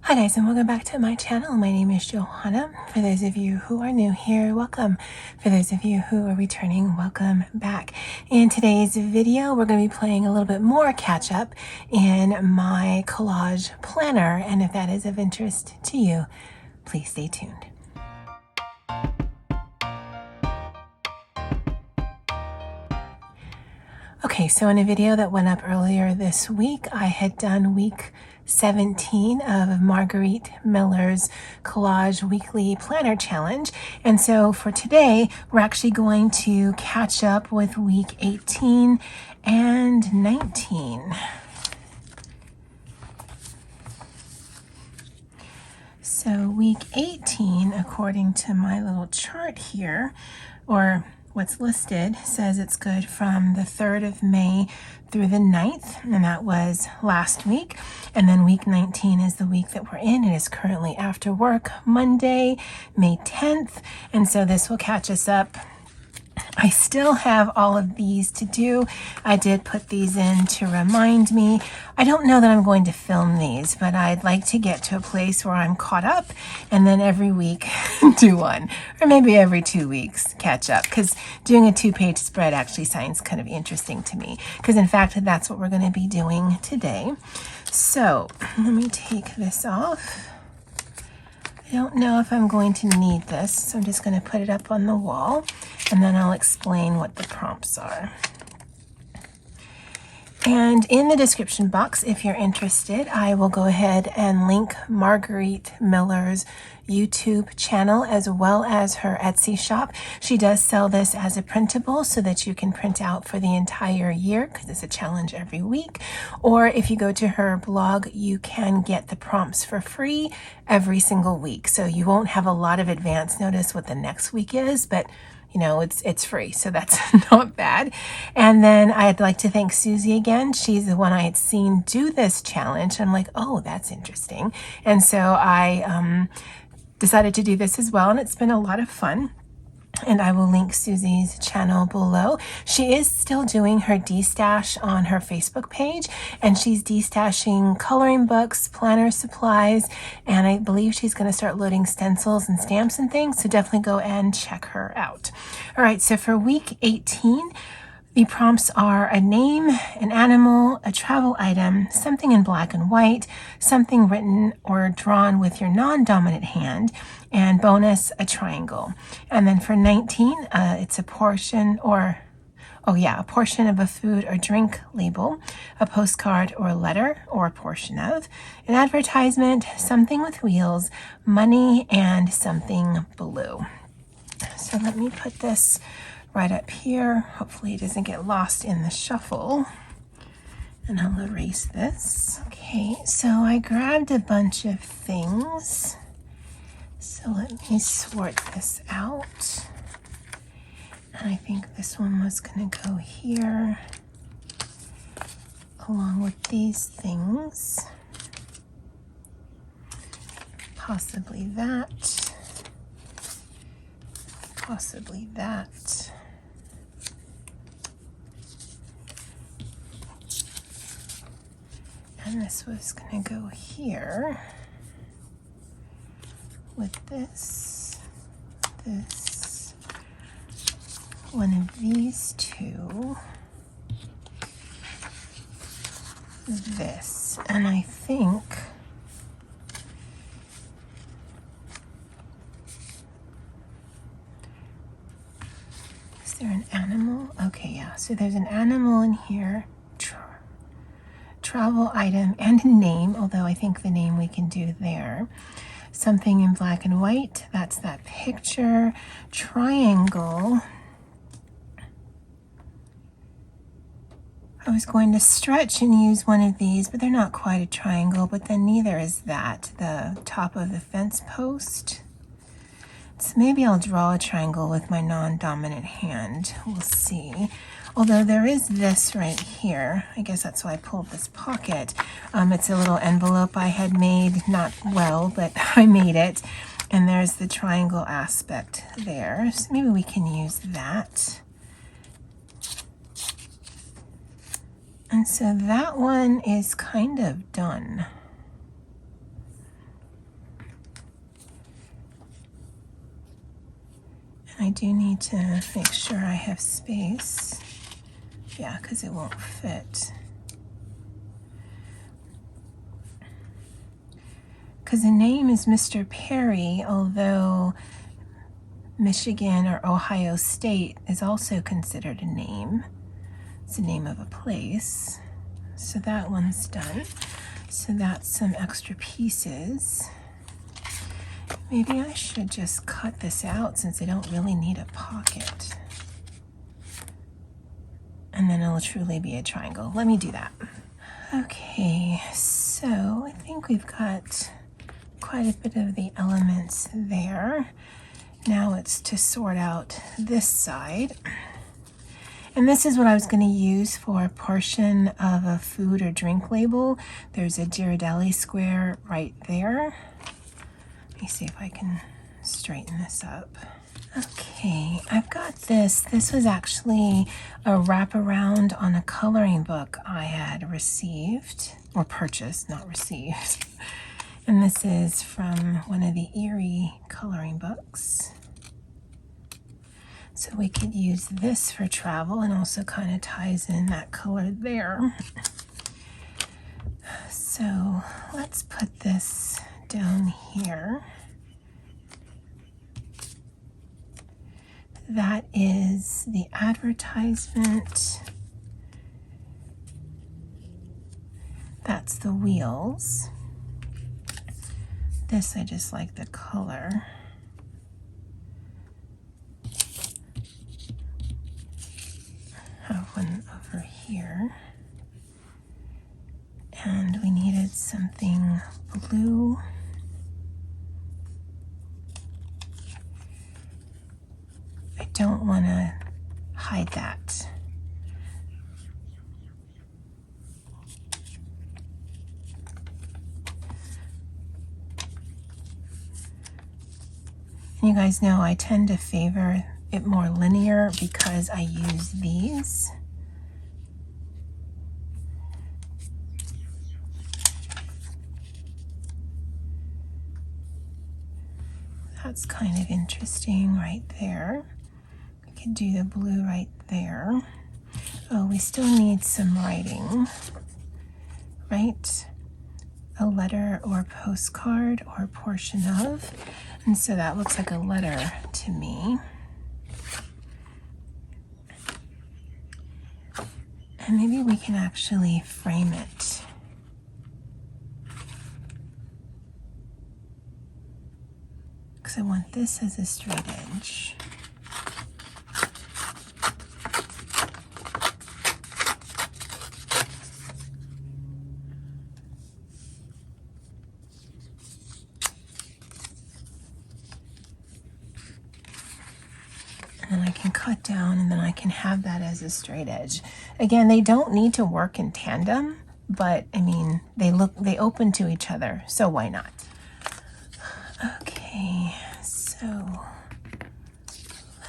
Hi guys, and welcome back to my channel. My name is Johanna. For those of you who are new here, welcome. For those of you who are returning, welcome back. In today's video, we're going to be playing a little bit more catch up in my collage planner, and if that is of interest to you, please stay tuned. Okay, so in a video that went up earlier this week, I had done week 17 of Marguerite Miller's Collage Weekly Planner Challenge. And so for today, we're actually going to catch up with week 18 and 19. So week 18, according to my little chart here, or what's listed, says it's good from the 3rd of May through the 9th, and that was last week. And then week 19 is the week that we're in. It is currently after work, Monday, May 10th, and so this will catch us up. I still have all of these to do. I did put these in to remind me. I don't know that I'm going to film these, but I'd like to get to a place where I'm caught up and then every week do one, or maybe every 2 weeks catch up, because doing a 2-page spread actually sounds kind of interesting to me, because in fact that's what we're going to be doing today. So let me take this off. I don't know if I'm going to need this, so I'm just going to put it up on the wall, and then I'll explain what the prompts are. And in the description box, if you're interested, I will go ahead and link Marguerite Miller's YouTube channel as well as her Etsy shop. She does sell this as a printable so that you can print out for the entire year, because it's a challenge every week. Or if you go to her blog, you can get the prompts for free every single week. So you won't have a lot of advance notice what the next week is, but you know, it's free, so that's not bad. And then I'd like to thank Susie again. She's the one I had seen do this challenge. I'm like, oh, that's interesting. And so I decided to do this as well, and it's been a lot of fun. And I will link Susie's channel below. She is still doing her destash on her Facebook page, and she's destashing coloring books, planner supplies, and I believe she's going to start loading stencils and stamps and things, so definitely go and check her out. All right, so for week 18, the prompts are a name, an animal, a travel item, something in black and white, something written or drawn with your non-dominant hand, and bonus, a triangle. And then for 19, it's a portion or, a portion of a food or drink label, a postcard or a letter or a portion of, an advertisement, something with wheels, money, and something blue. So let me put this right up here. Hopefully it doesn't get lost in the shuffle. And I'll erase this. Okay, so I grabbed a bunch of things. So let me sort this out. And I think this one was going to go here along with these things. Possibly that. Possibly that. And this was going to go here with this, one of these two, this, and I think is there an animal? Okay, yeah, so there's an animal in here, travel item, and a name, although I think the name we can do there. Something in black and white, that's that picture. Triangle. I was going to stretch and use one of these, but they're not quite a triangle, but then neither is that, the top of the fence post. So maybe I'll draw a triangle with my non-dominant hand. We'll see. Although there is this right here. I guess that's why I pulled this pocket. It's a little envelope I had made, not well, but I made it. And there's the triangle aspect there. So maybe we can use that. And so that one is kind of done. I do need to make sure I have space. Yeah, because it won't fit. Because the name is Mr. Perry, although Michigan or Ohio State is also considered a name. It's the name of a place. So that one's done. So that's some extra pieces. Maybe I should just cut this out since I don't really need a pocket. And then it'll truly be a triangle. Let me do that. Okay, so I think we've got quite a bit of the elements there. Now it's to sort out this side. And this is what I was going to use for a portion of a food or drink label. There's a Ghirardelli square right there. Let me see if I can straighten this up. Okay, I've got this. This was actually a wraparound on a coloring book I had received, or purchased, not received. And this is from one of the Erie coloring books. So we could use this for travel and also kind of ties in that color there. So let's put this down here. That is the advertisement. That's the wheels. This, I just like the color. Have one over here. And we needed something blue. I don't want to hide that. You guys know I tend to favor it more linear because I use these. That's kind of interesting right there. We could do the blue right there. Oh, we still need some writing, right? A letter or postcard or portion of. And so that looks like a letter to me. And maybe we can actually frame it. Because I want this as a straight edge. And then I can cut down and then I can have that as a straight edge. Again, they don't need to work in tandem, but I mean, they open to each other, so why not? Okay, so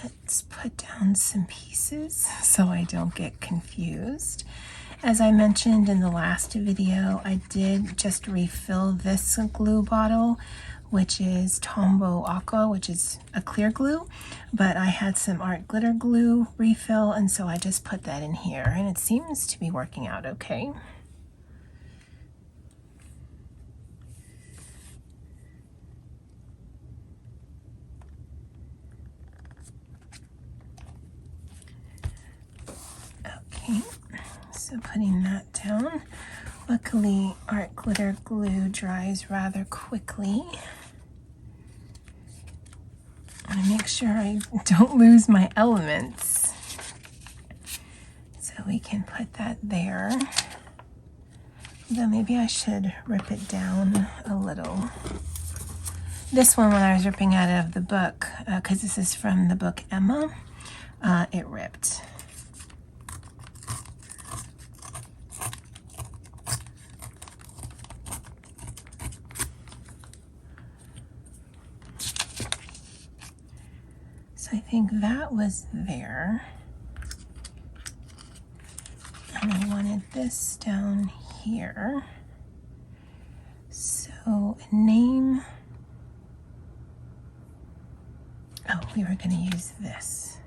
let's put down some pieces so I don't get confused. As I mentioned in the last video, I did just refill this glue bottle, which is Tombow Aqua, which is a clear glue, but I had some art glitter glue refill, and so I just put that in here, and it seems to be working out okay. Okay, so putting that down. Luckily, art glitter glue dries rather quickly. I want to make sure I don't lose my elements. So we can put that there. Though maybe I should rip it down a little. This one, when I was ripping out of the book, because this is from the book Emma, it ripped. So I think that was there. And I wanted this down here. So name. Oh, we were going to use this.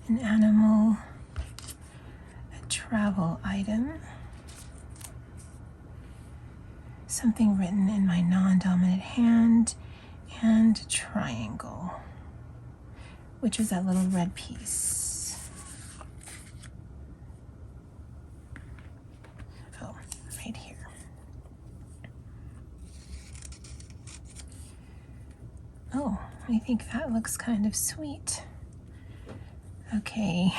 An animal, a travel item, something written in my non-dominant hand, and triangle, which is that little red piece. Oh, right here. Oh, I think that looks kind of sweet. Okay.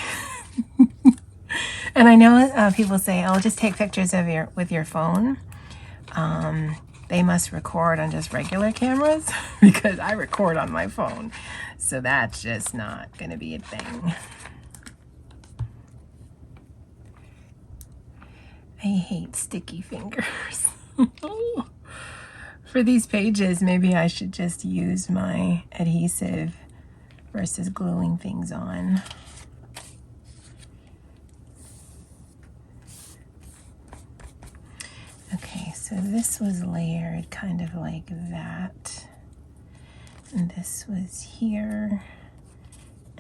And I know people say, "Oh, just take pictures of with your phone." They must record on just regular cameras because I record on my phone. So that's just not going to be a thing. I hate sticky fingers. For these pages, maybe I should just use my adhesive versus gluing things on. Okay, so this was layered kind of like that. And this was here.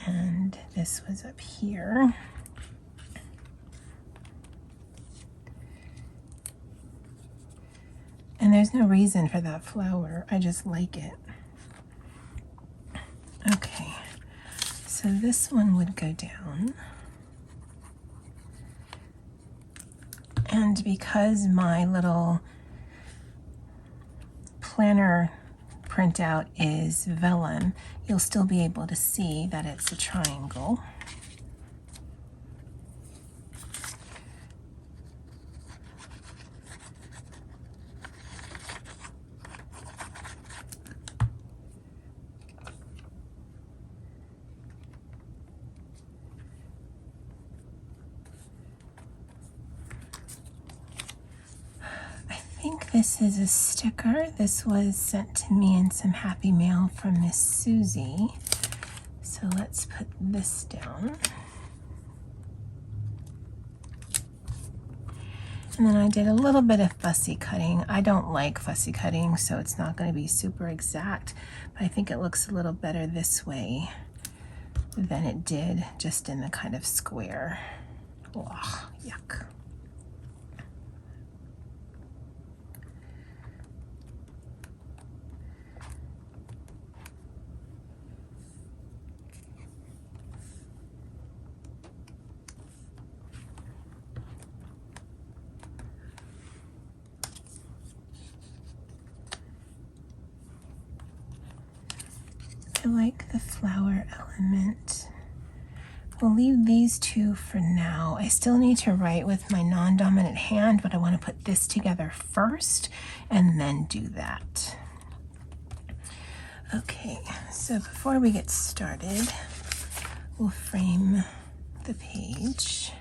And this was up here. And there's no reason for that flower. I just like it. Okay, so this one would go down. And because my little planner printout is vellum, you'll still be able to see that it's a triangle. I think this is a sticker. This was sent to me in some happy mail from Miss Susie. So let's put this down. And then I did a little bit of fussy cutting. I don't like fussy cutting, so it's not going to be super exact, but I think it looks a little better this way than it did just in the kind of square. Ugh, yuck. I like the flower element. We'll leave these two for now. I still need to write with my non-dominant hand, but I want to put this together first and then do that. Okay, so before we get started, we'll frame the page.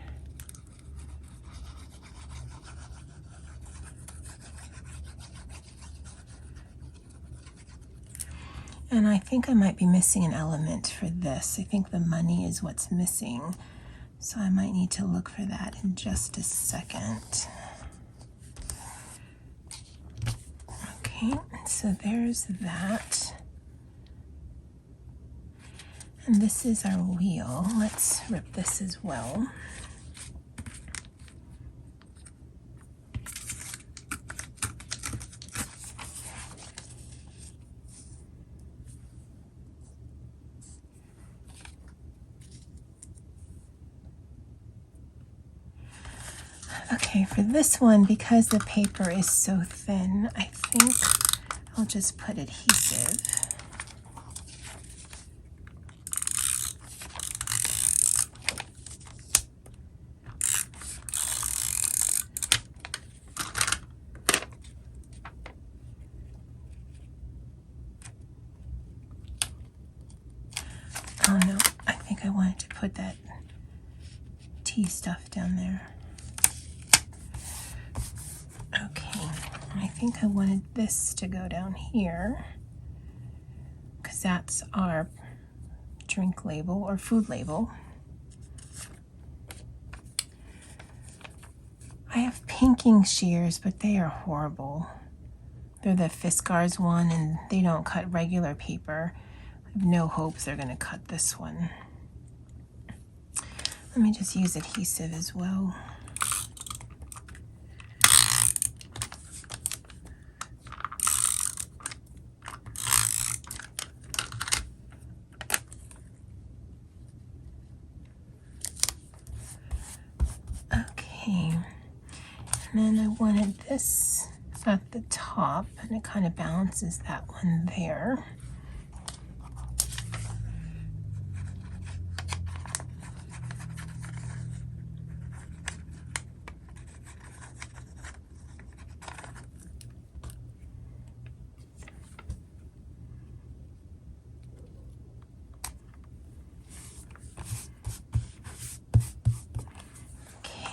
And I think I might be missing an element for this. I think the money is what's missing. So I might need to look for that in just a second. Okay, so there's that. And this is our wheel. Let's rip this as well. Okay, for this one, because the paper is so thin, I think I'll just put adhesive. Oh no, I think I wanted to put that tea stuff down there. Okay, I think I wanted this to go down here because that's our drink label or food label. I have pinking shears, but they are horrible. They're the Fiskars one, and they don't cut regular paper. I have no hopes they're going to cut this one. Let me just use adhesive as well. Okay, and then I wanted this at the top, and it kind of balances that one there.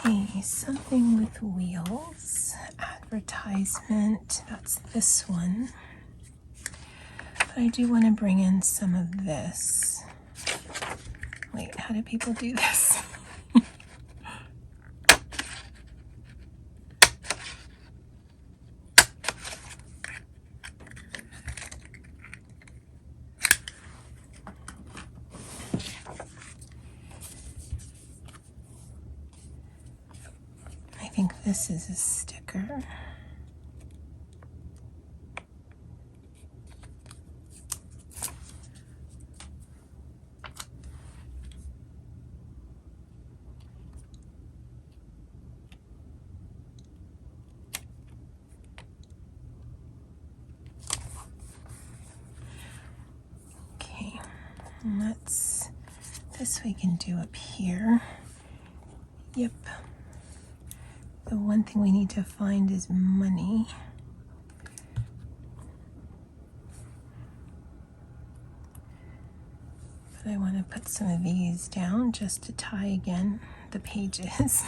Okay, something with wheels, advertisement, that's this one. But I do want to bring in some of this. Wait, how do people do this? I think this is a sticker. Okay, and this we can do up here. Yep. The one thing we need to find is money. But I want to put some of these down just to tie again the pages.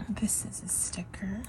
This is a sticker.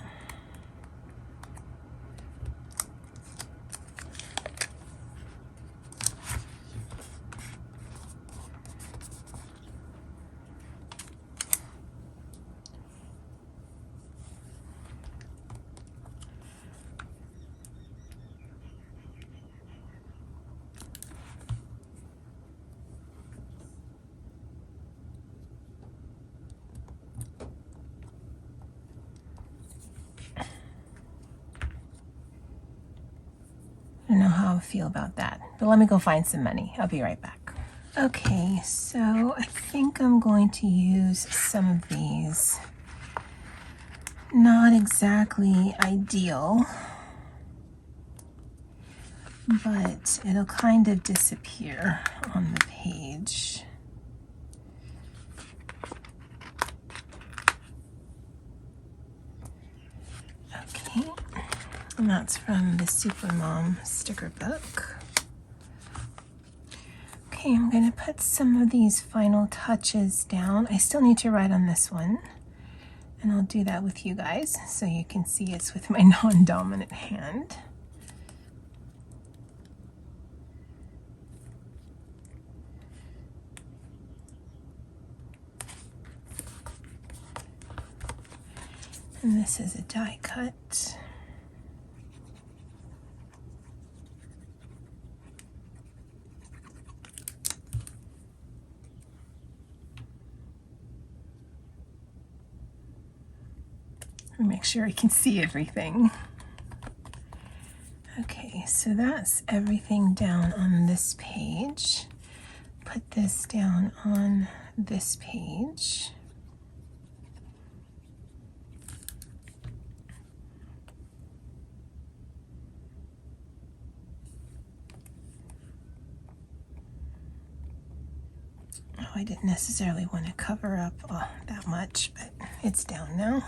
I don't know how I feel about that, but let me go find some money. I'll be right back. Okay, so I think I'm going to use some of these. Not exactly ideal, but it'll kind of disappear on the page. Okay. And that's from the Supermom sticker book. Okay, I'm going to put some of these final touches down. I still need to write on this one, and I'll do that with you guys so you can see it's with my non-dominant hand. And this is a die cut. Make sure I can see everything. Okay, so that's everything down on this page. Put this down on this page. Oh, I didn't necessarily want to cover up that much, but it's down now.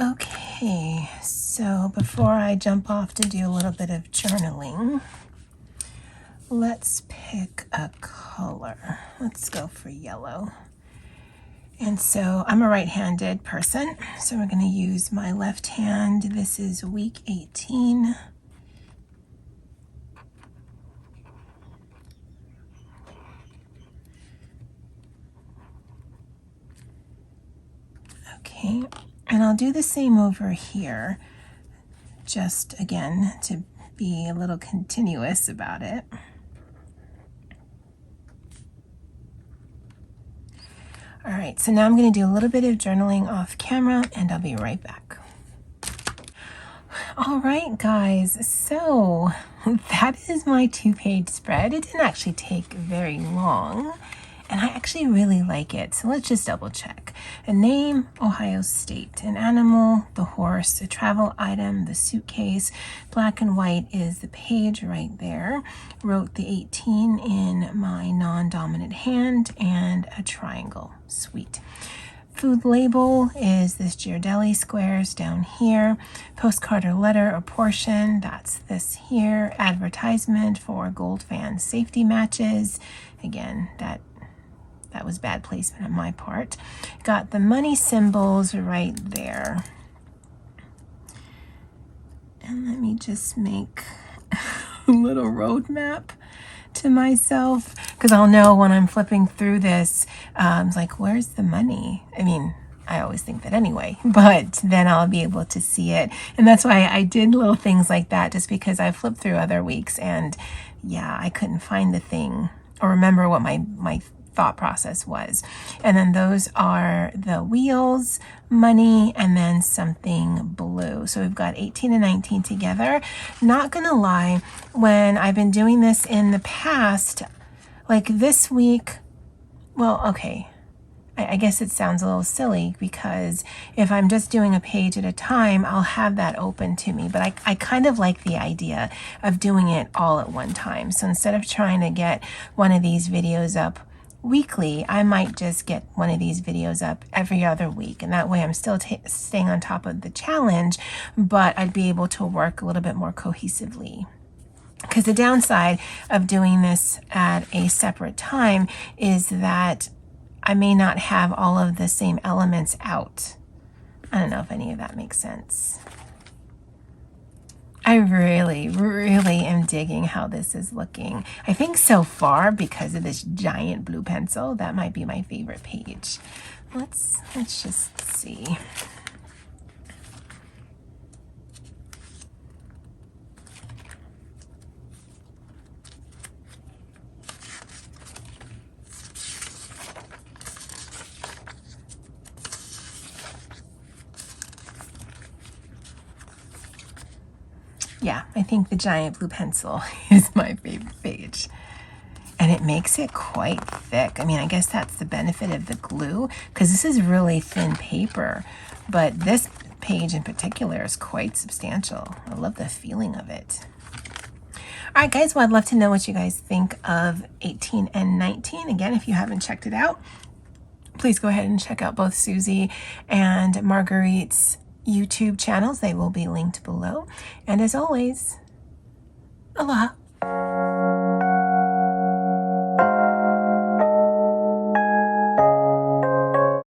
Okay, so before I jump off to do a little bit of journaling, let's pick a color. Let's go for yellow. And so I'm a right-handed person, so we're going to use my left hand. This is week 18. Okay, and I'll do the same over here, just again to be a little continuous about it. All right, so now I'm going to do a little bit of journaling off camera and I'll be right back. All right, guys, so that is my 2-page spread. It didn't actually take very long, and I actually really like it. So let's just double check. A name, Ohio State. An animal, the horse. A travel item, the suitcase. Black and white is the page right there. Wrote the 18 in my non-dominant hand, and a triangle. Sweet. Food label is this Ghirardelli squares down here. Postcard or letter or portion, that's this here. Advertisement for Gold Fan safety matches. Again, that was bad placement on my part. Got the money symbols right there. And let me just make a little roadmap to myself, because I'll know when I'm flipping through this, it's like, where's the money? I mean, I always think that anyway, but then I'll be able to see it. And that's why I did little things like that, just because I flipped through other weeks and yeah, I couldn't find the thing or remember what my thought process was. And then those are the wheels, money, and then something blue. So we've got 18 and 19 together. Not gonna lie, when I've been doing this in the past, like this week, well, okay, I guess it sounds a little silly because if I'm just doing a page at a time, I'll have that open to me. But I kind of like the idea of doing it all at one time. So instead of trying to get one of these videos up weekly, I might just get one of these videos up every other week, and that way I'm still staying on top of the challenge, but I'd be able to work a little bit more cohesively. Because the downside of doing this at a separate time is that I may not have all of the same elements out. I don't know if any of that makes sense. I really, really am digging how this is looking. I think so far, because of this giant blue pencil, that might be my favorite page. Let's just see. Yeah, I think the giant blue pencil is my favorite page. And it makes it quite thick. I mean, I guess that's the benefit of the glue, because this is really thin paper. But this page in particular is quite substantial. I love the feeling of it. All right, guys, well, I'd love to know what you guys think of 18 and 19. Again, if you haven't checked it out, please go ahead and check out both Susie and Marguerite's YouTube channels. They will be linked below. And as always, aloha.